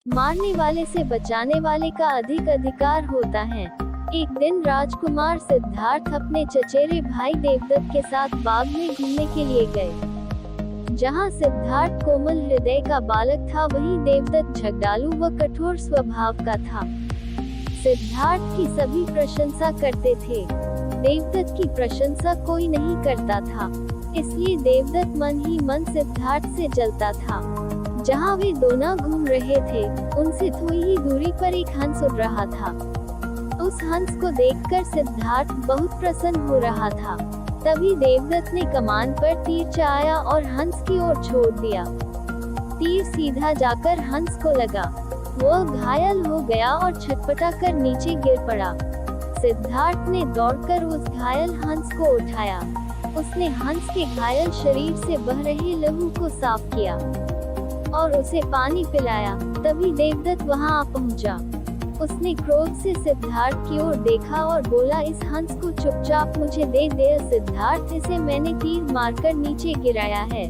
मारने वाले से बचाने वाले का अधिक अधिकार होता है। एक दिन राजकुमार सिद्धार्थ अपने चचेरे भाई देवदत्त के साथ बाग में घूमने के लिए गए। जहां सिद्धार्थ कोमल हृदय का बालक था, वहीं देवदत्त झगड़ालू व कठोर स्वभाव का था। सिद्धार्थ की सभी प्रशंसा करते थे। देवदत्त की प्रशंसा कोई नहीं करता था, इसलिए देवदत्त मन ही मन सिद्धार्थ से जलता था। जहाँ वे दोनों घूम रहे थे, उनसे थोड़ी ही दूरी पर एक हंस उड़ रहा था। उस हंस को देखकर सिद्धार्थ बहुत प्रसन्न हो रहा था। तभी देवदत्त ने कमान पर तीर चलाया और हंस की ओर छोड़ दिया। तीर सीधा जाकर हंस को लगा। वह घायल हो गया और छटपटा कर नीचे गिर पड़ा। सिद्धार्थ ने दौड़कर उस घायल हंस को उठाया। उसने हंस के घायल शरीर से बह रहे लहू को साफ किया और उसे पानी पिलाया। तभी देवदत्त वहां आ पहुंचा। उसने क्रोध से सिद्धार्थ की ओर देखा और बोला, इस हंस को चुपचाप मुझे दे दे। सिद्धार्थ, इसे मैंने तीर मारकर नीचे गिराया है।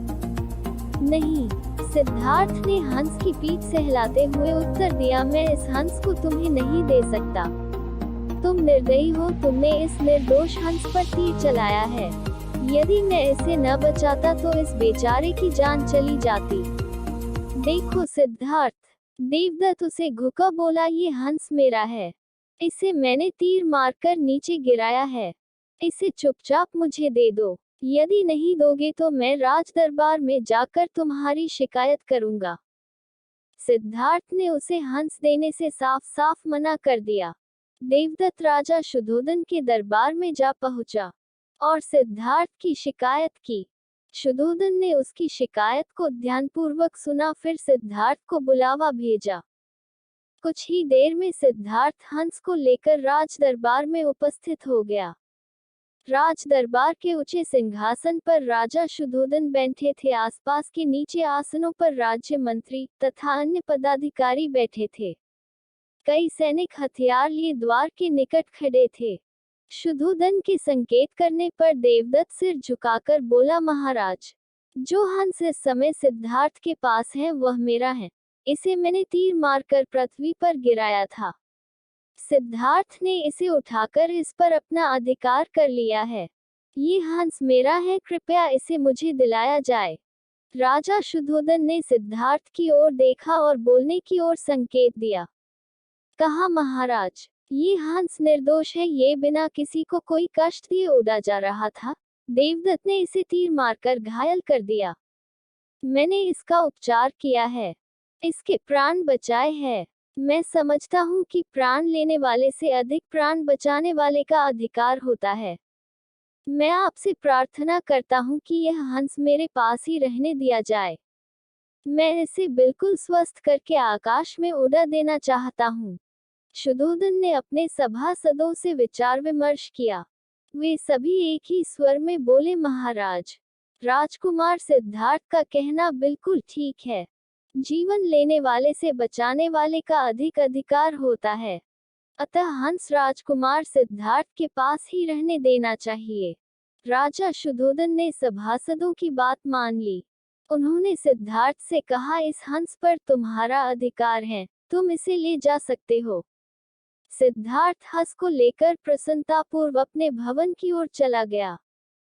नहीं, सिद्धार्थ ने हंस की पीठ सहलाते हुए उत्तर दिया, मैं इस हंस को तुम्हें नहीं दे सकता। तुम निर्दयी हो, तुमने इस निर्दोष हंस पर तीर चलाया है। यदि मैं इसे न बचाता तो इस बेचारे की जान चली जाती। देखो सिद्धार्थ, देवदत्त उसे घुका बोला, ये हंस मेरा है। इसे मैंने तीर मारकर नीचे गिराया है। इसे चुपचाप मुझे दे दो। यदि नहीं दोगे तो मैं राज दरबार में जाकर तुम्हारी शिकायत करूंगा। सिद्धार्थ ने उसे हंस देने से साफ साफ मना कर दिया। देवदत्त राजा शुद्धोधन के दरबार में जा पहुंचा और सिद्धार्थ की शिकायत की। शुद्धोधन ने उसकी शिकायत को ध्यानपूर्वक सुना, फिर सिद्धार्थ को बुलावा भेजा। कुछ ही देर में सिद्धार्थ हंस को लेकर राज दरबार में उपस्थित हो गया। राज दरबार के ऊंचे सिंहासन पर राजा शुद्धोधन बैठे थे। आसपास के नीचे आसनों पर राज्य मंत्री तथा अन्य पदाधिकारी बैठे थे। कई सैनिक हथियार लिए द्वार के निकट खड़े थे। शुद्धोधन के संकेत करने पर देवदत्त सिर झुकाकर बोला, महाराज, जो हंस इस समय सिद्धार्थ के पास है वह मेरा है। इसे मैंने तीर मारकर पृथ्वी पर गिराया था। सिद्धार्थ ने इसे उठाकर इस पर अपना अधिकार कर लिया है। ये हंस मेरा है, कृपया इसे मुझे दिलाया जाए। राजा शुद्धोधन ने सिद्धार्थ की ओर देखा और बोलने की ओर संकेत दिया। कहा, महाराज, ये हंस निर्दोष है, ये बिना किसी को कोई कष्ट दिए उड़ा जा रहा था। देवदत्त ने इसे तीर मारकर घायल कर दिया। मैंने इसका उपचार किया है, इसके प्राण बचाए हैं। मैं समझता हूँ कि प्राण लेने वाले से अधिक प्राण बचाने वाले का अधिकार होता है। मैं आपसे प्रार्थना करता हूँ कि यह हंस मेरे पास ही रहने दिया जाए। मैं इसे बिल्कुल स्वस्थ करके आकाश में उड़ा देना चाहता हूँ। शुद्धोधन ने अपने सभासदों से विचार विमर्श किया। वे सभी एक ही स्वर में बोले, महाराज, राजकुमार सिद्धार्थ का कहना बिल्कुल ठीक है। जीवन लेने वाले से बचाने वाले का अधिक अधिकार होता है। अतः हंस राजकुमार सिद्धार्थ के पास ही रहने देना चाहिए। राजा शुद्धोधन ने सभासदों की बात मान ली। उन्होंने सिद्धार्थ से कहा, इस हंस पर तुम्हारा अधिकार है, तुम इसे ले जा सकते हो। सिद्धार्थ हंस को लेकर प्रसन्नतापूर्वक अपने भवन की ओर चला गया।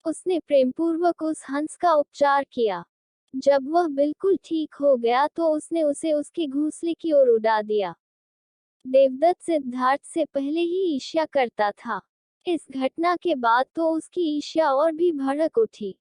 उसने प्रेमपूर्वक उस हंस का उपचार किया। जब वह बिल्कुल ठीक हो गया तो उसने उसे उसके घोंसले की ओर उड़ा दिया। देवदत्त सिद्धार्थ से पहले ही ईर्ष्या करता था। इस घटना के बाद तो उसकी ईर्ष्या और भी भड़क उठी।